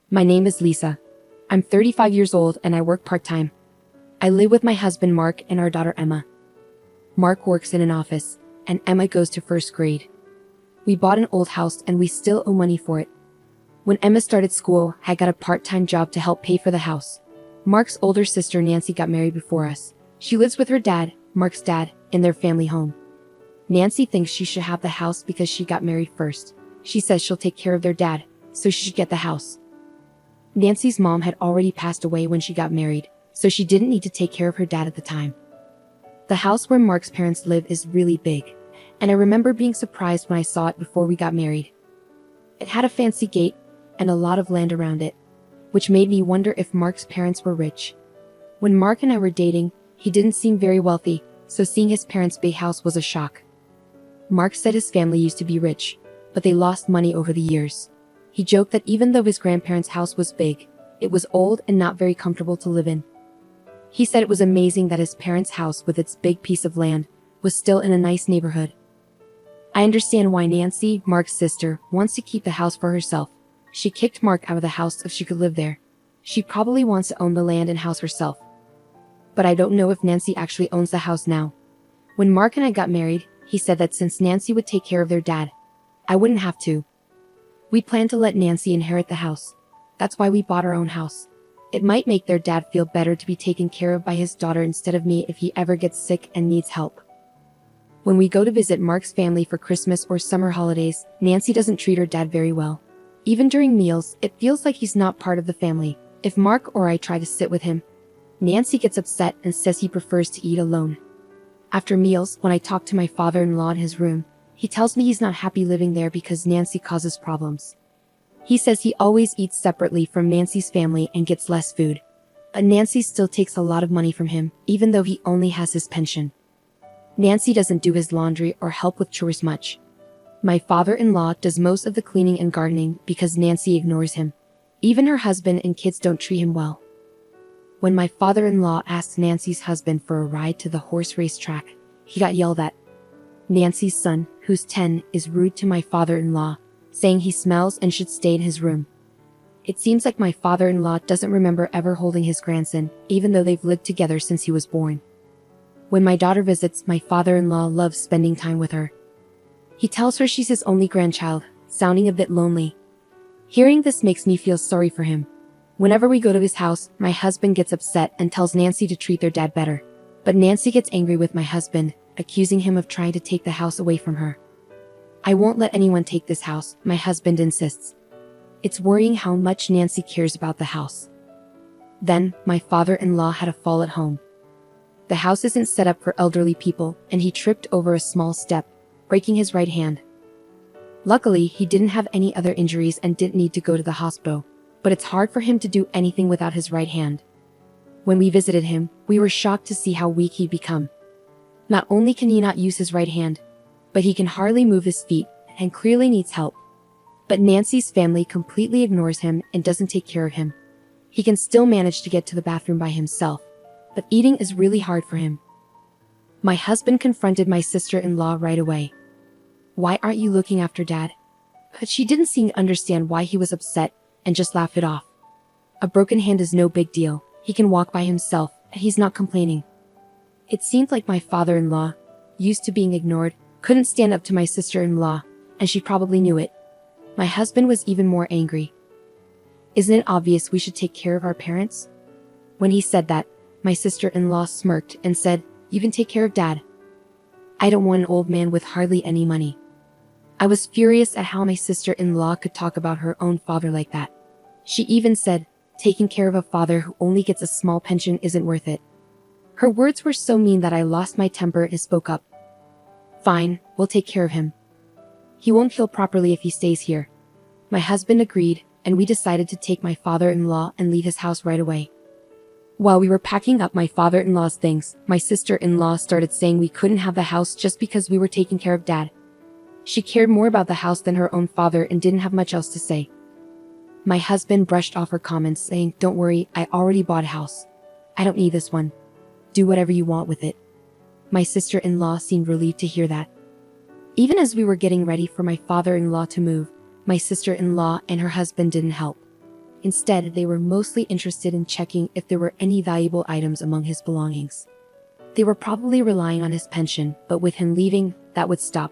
My name is Lisa. I'm 35 years old and I work part-time. I live with my husband Mark and our daughter Emma. Mark works in an office, and Emma goes to first grade. We bought an old house and we still owe money for it. When Emma started school, I got a part-time job to help pay for the house. Mark's older sister Nancy got married before us. She lives with her dad, Mark's dad, in their family home. Nancy thinks she should have the house because she got married first. She says she'll take care of their dad, so she should get the house. Nancy's mom had already passed away when she got married, so she didn't need to take care of her dad at the time. The house where Mark's parents live is really big, and I remember being surprised when I saw it before we got married. It had a fancy gate and a lot of land around it, which made me wonder if Mark's parents were rich. When Mark and I were dating, he didn't seem very wealthy, so seeing his parents' big house was a shock. Mark said his family used to be rich, but they lost money over the years. He joked that even though his grandparents' house was big, it was old and not very comfortable to live in. He said it was amazing that his parents' house with its big piece of land was still in a nice neighborhood. I understand why Nancy, Mark's sister, wants to keep the house for herself. She kicked Mark out of the house if she could live there. She probably wants to own the land and house herself. But I don't know if Nancy actually owns the house now. When Mark and I got married, he said that since Nancy would take care of their dad, I wouldn't have to. We planned to let Nancy inherit the house. That's why we bought our own house. It might make their dad feel better to be taken care of by his daughter instead of me if he ever gets sick and needs help. When we go to visit Mark's family for Christmas or summer holidays, Nancy doesn't treat her dad very well. Even during meals, it feels like he's not part of the family. If Mark or I try to sit with him, Nancy gets upset and says he prefers to eat alone. After meals, when I talk to my father-in-law in his room, he tells me he's not happy living there because Nancy causes problems. He says he always eats separately from Nancy's family and gets less food. But Nancy still takes a lot of money from him, even though he only has his pension. Nancy doesn't do his laundry or help with chores much. My father-in-law does most of the cleaning and gardening because Nancy ignores him. Even her husband and kids don't treat him well. When my father-in-law asked Nancy's husband for a ride to the horse race track, he got yelled at. Nancy's son, who's 10, is rude to my father-in-law, saying he smells and should stay in his room. It seems like my father-in-law doesn't remember ever holding his grandson, even though they've lived together since he was born. When my daughter visits, my father-in-law loves spending time with her. He tells her she's his only grandchild, sounding a bit lonely. Hearing this makes me feel sorry for him. Whenever we go to his house, my husband gets upset and tells Nancy to treat their dad better. But Nancy gets angry with my husband, accusing him of trying to take the house away from her. I won't let anyone take this house, my husband insists. It's worrying how much Nancy cares about the house. Then, my father-in-law had a fall at home. The house isn't set up for elderly people, and he tripped over a small step, breaking his right hand. Luckily, he didn't have any other injuries and didn't need to go to the hospital, but it's hard for him to do anything without his right hand. When we visited him, we were shocked to see how weak he'd become. Not only can he not use his right hand, but he can hardly move his feet and clearly needs help. But Nancy's family completely ignores him and doesn't take care of him. He can still manage to get to the bathroom by himself, but eating is really hard for him. My husband confronted my sister-in-law right away. "Why aren't you looking after Dad?" But she didn't seem to understand why he was upset and just laughed it off. A broken hand is no big deal. He can walk by himself, and he's not complaining. It seemed like my father-in-law, used to being ignored, couldn't stand up to my sister-in-law, and she probably knew it. My husband was even more angry. "Isn't it obvious we should take care of our parents?" When he said that, my sister-in-law smirked and said, "You can take care of Dad. I don't want an old man with hardly any money." I was furious at how my sister-in-law could talk about her own father like that. She even said, taking care of a father who only gets a small pension isn't worth it. Her words were so mean that I lost my temper and spoke up. "Fine, we'll take care of him. He won't heal properly if he stays here." My husband agreed, and we decided to take my father-in-law and leave his house right away. While we were packing up my father-in-law's things, my sister-in-law started saying we couldn't have the house just because we were taking care of Dad. She cared more about the house than her own father and didn't have much else to say. My husband brushed off her comments, saying, "Don't worry, I already bought a house. I don't need this one. Do whatever you want with it." My sister-in-law seemed relieved to hear that. Even as we were getting ready for my father-in-law to move, my sister-in-law and her husband didn't help. Instead, they were mostly interested in checking if there were any valuable items among his belongings. They were probably relying on his pension, but with him leaving, that would stop.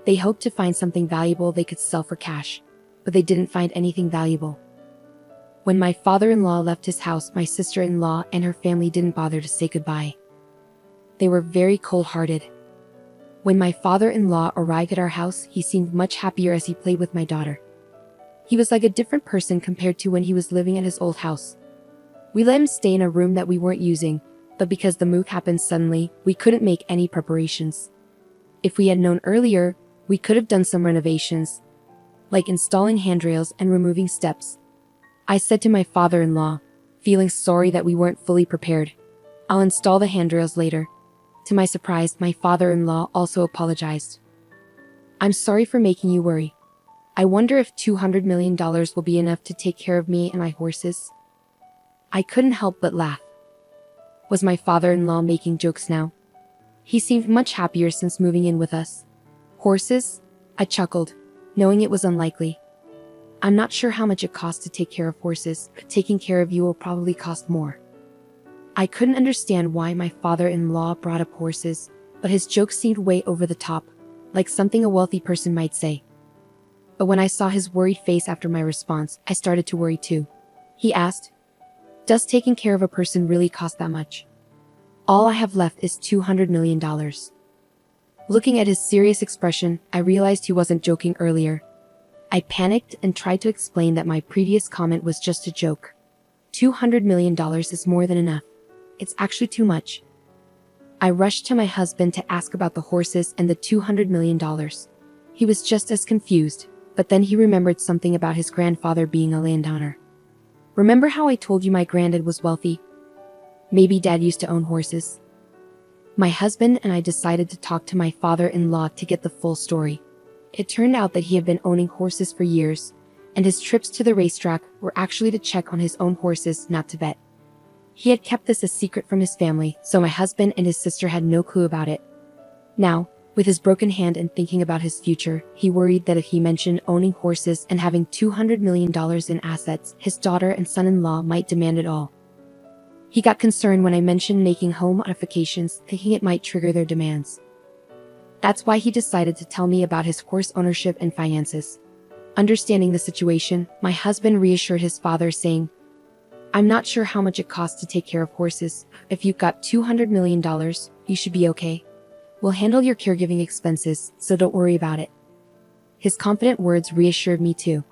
They hoped to find something valuable they could sell for cash, but they didn't find anything valuable. When my father-in-law left his house, my sister-in-law and her family didn't bother to say goodbye. They were very cold-hearted. When my father-in-law arrived at our house, he seemed much happier as he played with my daughter. He was like a different person compared to when he was living at his old house. We let him stay in a room that we weren't using, but because the move happened suddenly, we couldn't make any preparations. If we had known earlier, we could have done some renovations, like installing handrails and removing steps. I said to my father-in-law, feeling sorry that we weren't fully prepared, "I'll install the handrails later." To my surprise, my father-in-law also apologized. "I'm sorry for making you worry. I wonder if $200 million will be enough to take care of me and my horses." I couldn't help but laugh. Was my father-in-law making jokes now? He seemed much happier since moving in with us. "Horses?" I chuckled, knowing it was unlikely. "I'm not sure how much it costs to take care of horses, but taking care of you will probably cost more." I couldn't understand why my father-in-law brought up horses, but his joke seemed way over the top, like something a wealthy person might say. But when I saw his worried face after my response, I started to worry too. He asked, "Does taking care of a person really cost that much?" "All I have left is $200 million. Looking at his serious expression, I realized he wasn't joking earlier. I panicked and tried to explain that my previous comment was just a joke. $200 million is more than enough. It's actually too much. I rushed to my husband to ask about the horses and the $200 million. He was just as confused, but then he remembered something about his grandfather being a landowner. "Remember how I told you my granddad was wealthy? Maybe Dad used to own horses." My husband and I decided to talk to my father-in-law to get the full story. It turned out that he had been owning horses for years, and his trips to the racetrack were actually to check on his own horses, not to bet. He had kept this a secret from his family, so my husband and his sister had no clue about it. Now, with his broken hand and thinking about his future, he worried that if he mentioned owning horses and having $200 million in assets, his daughter and son-in-law might demand it all. He got concerned when I mentioned making home modifications, thinking it might trigger their demands. That's why he decided to tell me about his horse ownership and finances. Understanding the situation, my husband reassured his father, saying, "I'm not sure how much it costs to take care of horses. If you've got $200 million, you should be okay. We'll handle your caregiving expenses, so don't worry about it." His confident words reassured me too.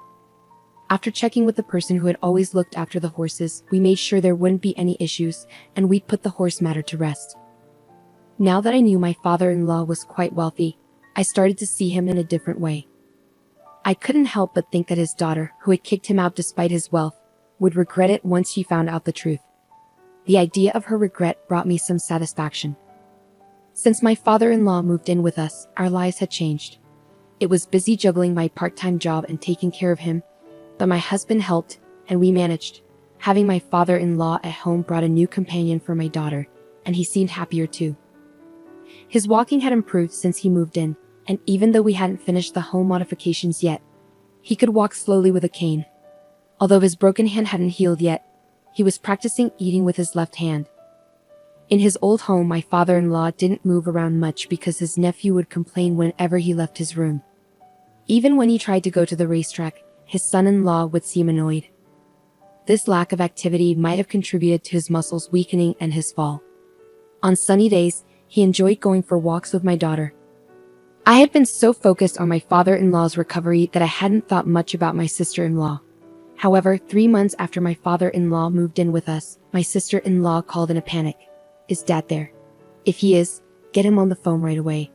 After checking with the person who had always looked after the horses, we made sure there wouldn't be any issues, and we'd put the horse matter to rest. Now that I knew my father-in-law was quite wealthy, I started to see him in a different way. I couldn't help but think that his daughter, who had kicked him out despite his wealth, would regret it once she found out the truth. The idea of her regret brought me some satisfaction. Since my father-in-law moved in with us, our lives had changed. It was busy juggling my part-time job and taking care of him, but my husband helped, and we managed. Having my father-in-law at home brought a new companion for my daughter, and he seemed happier too. His walking had improved since he moved in, and even though we hadn't finished the home modifications yet, he could walk slowly with a cane. Although his broken hand hadn't healed yet, he was practicing eating with his left hand. In his old home, my father-in-law didn't move around much because his nephew would complain whenever he left his room. Even when he tried to go to the racetrack, his son-in-law would seem annoyed. This lack of activity might have contributed to his muscles weakening and his fall. On sunny days, he enjoyed going for walks with my daughter. I had been so focused on my father-in-law's recovery that I hadn't thought much about my sister-in-law. However, 3 months after my father-in-law moved in with us, my sister-in-law called in a panic. "Is Dad there? If he is, get him on the phone right away."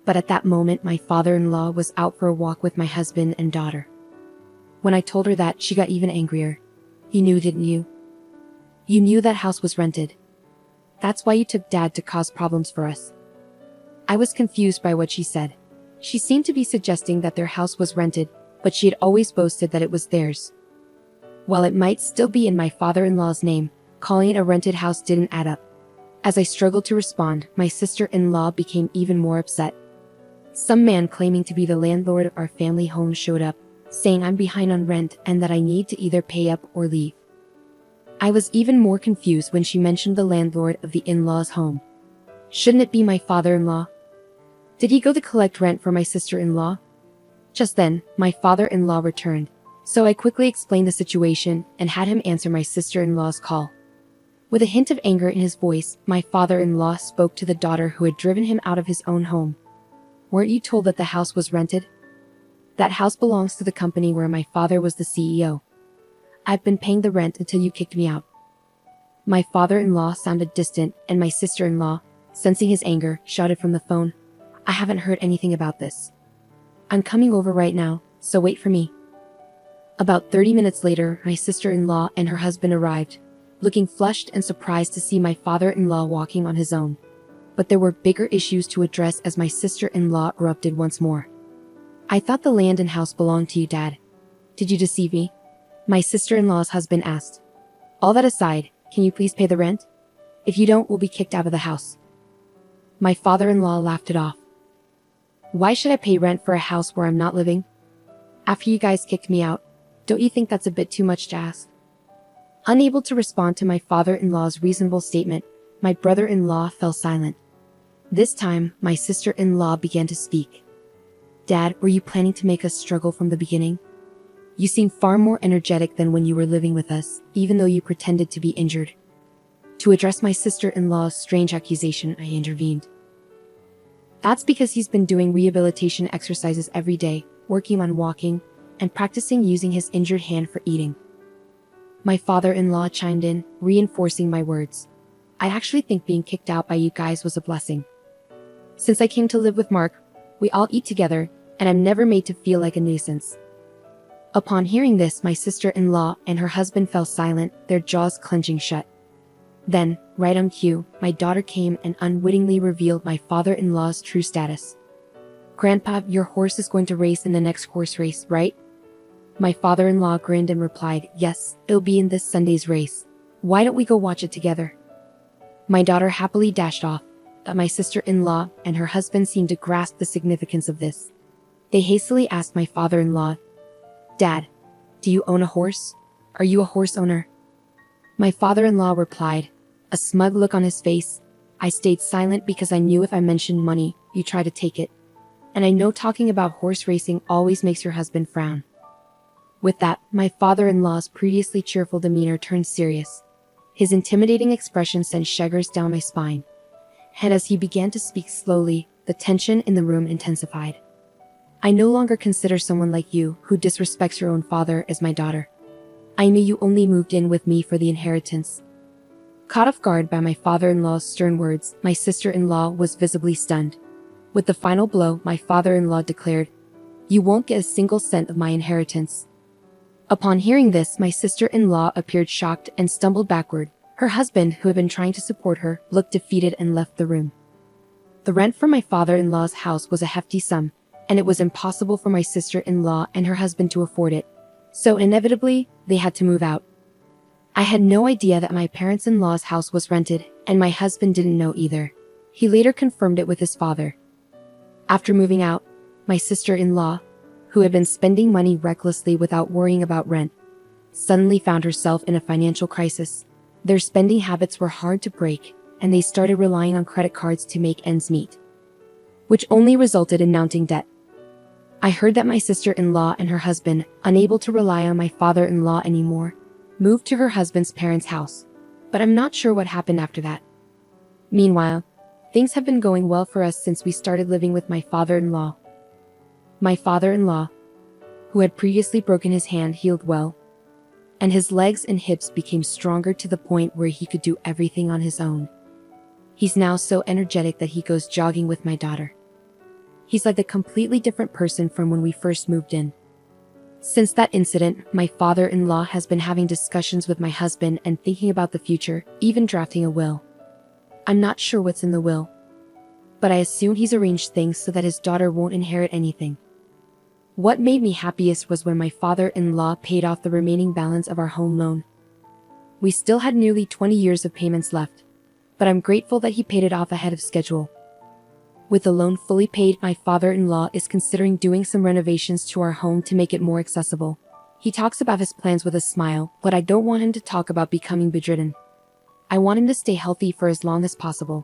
But at that moment, my father-in-law was out for a walk with my husband and daughter. When I told her that, she got even angrier. "You knew, didn't you? You knew that house was rented. That's why you took Dad to cause problems for us." I was confused by what she said. She seemed to be suggesting that their house was rented, but she had always boasted that it was theirs. While it might still be in my father-in-law's name, calling it a rented house didn't add up. As I struggled to respond, my sister-in-law became even more upset. Some man claiming to be the landlord of our family home showed up, saying I'm behind on rent and that I need to either pay up or leave. I was even more confused when she mentioned the landlord of the in-laws' home. Shouldn't it be my father-in-law? Did he go to collect rent for my sister-in-law? Just then, my father-in-law returned, so I quickly explained the situation and had him answer my sister-in-law's call. With a hint of anger in his voice, my father-in-law spoke to the daughter who had driven him out of his own home. Weren't you told that the house was rented? That house belongs to the company where my father was the CEO. I've been paying the rent until you kicked me out. My father-in-law sounded distant, and my sister-in-law, sensing his anger, shouted from the phone, I haven't heard anything about this. I'm coming over right now, so wait for me. About 30 minutes later, my sister-in-law and her husband arrived, looking flushed and surprised to see my father-in-law walking on his own. But there were bigger issues to address as my sister-in-law erupted once more. I thought the land and house belonged to you, Dad. Did you deceive me? My sister-in-law's husband asked. All that aside, can you please pay the rent? If you don't, we'll be kicked out of the house. My father-in-law laughed it off. Why should I pay rent for a house where I'm not living? After you guys kicked me out, don't you think that's a bit too much to ask? Unable to respond to my father-in-law's reasonable statement, my brother-in-law fell silent. This time, my sister-in-law began to speak. Dad, were you planning to make us struggle from the beginning? You seem far more energetic than when you were living with us, even though you pretended to be injured. To address my sister-in-law's strange accusation, I intervened. That's because he's been doing rehabilitation exercises every day, working on walking, and practicing using his injured hand for eating. My father-in-law chimed in, reinforcing my words. I actually think being kicked out by you guys was a blessing. Since I came to live with Mark, we all eat together, and I'm never made to feel like a nuisance. Upon hearing this, my sister-in-law and her husband fell silent, their jaws clenching shut. Then, right on cue, my daughter came and unwittingly revealed my father-in-law's true status. Grandpa, your horse is going to race in the next horse race, right? My father-in-law grinned and replied, yes, it'll be in this Sunday's race. Why don't we go watch it together? My daughter happily dashed off, but my sister-in-law and her husband seemed to grasp the significance of this. They hastily asked my father-in-law, Dad, do you own a horse? Are you a horse owner? My father-in-law replied, a smug look on his face. I stayed silent because I knew if I mentioned money, you try to take it. And I know talking about horse racing always makes your husband frown. With that, my father-in-law's previously cheerful demeanor turned serious. His intimidating expression sent shivers down my spine. And as he began to speak slowly, the tension in the room intensified. I no longer consider someone like you, who disrespects your own father, as my daughter. I knew you only moved in with me for the inheritance. Caught off guard by my father-in-law's stern words, my sister-in-law was visibly stunned. With the final blow, my father-in-law declared, you won't get a single cent of my inheritance. Upon hearing this, my sister-in-law appeared shocked and stumbled backward. Her husband, who had been trying to support her, looked defeated and left the room. The rent for my father-in-law's house was a hefty sum, and it was impossible for my sister-in-law and her husband to afford it. So inevitably, they had to move out. I had no idea that my parents-in-law's house was rented, and my husband didn't know either. He later confirmed it with his father. After moving out, my sister-in-law, who had been spending money recklessly without worrying about rent, suddenly found herself in a financial crisis. Their spending habits were hard to break, and they started relying on credit cards to make ends meet, which only resulted in mounting debt. I heard that my sister-in-law and her husband, unable to rely on my father-in-law anymore, moved to her husband's parents' house, but I'm not sure what happened after that. Meanwhile, things have been going well for us since we started living with my father-in-law. My father-in-law, who had previously broken his hand, healed well, and his legs and hips became stronger to the point where he could do everything on his own. He's now so energetic that he goes jogging with my daughter. He's like a completely different person from when we first moved in. Since that incident, my father-in-law has been having discussions with my husband and thinking about the future, even drafting a will. I'm not sure what's in the will, but I assume he's arranged things so that his daughter won't inherit anything. What made me happiest was when my father-in-law paid off the remaining balance of our home loan. We still had nearly 20 years of payments left, but I'm grateful that he paid it off ahead of schedule. With the loan fully paid, my father-in-law is considering doing some renovations to our home to make it more accessible. He talks about his plans with a smile, but I don't want him to talk about becoming bedridden. I want him to stay healthy for as long as possible.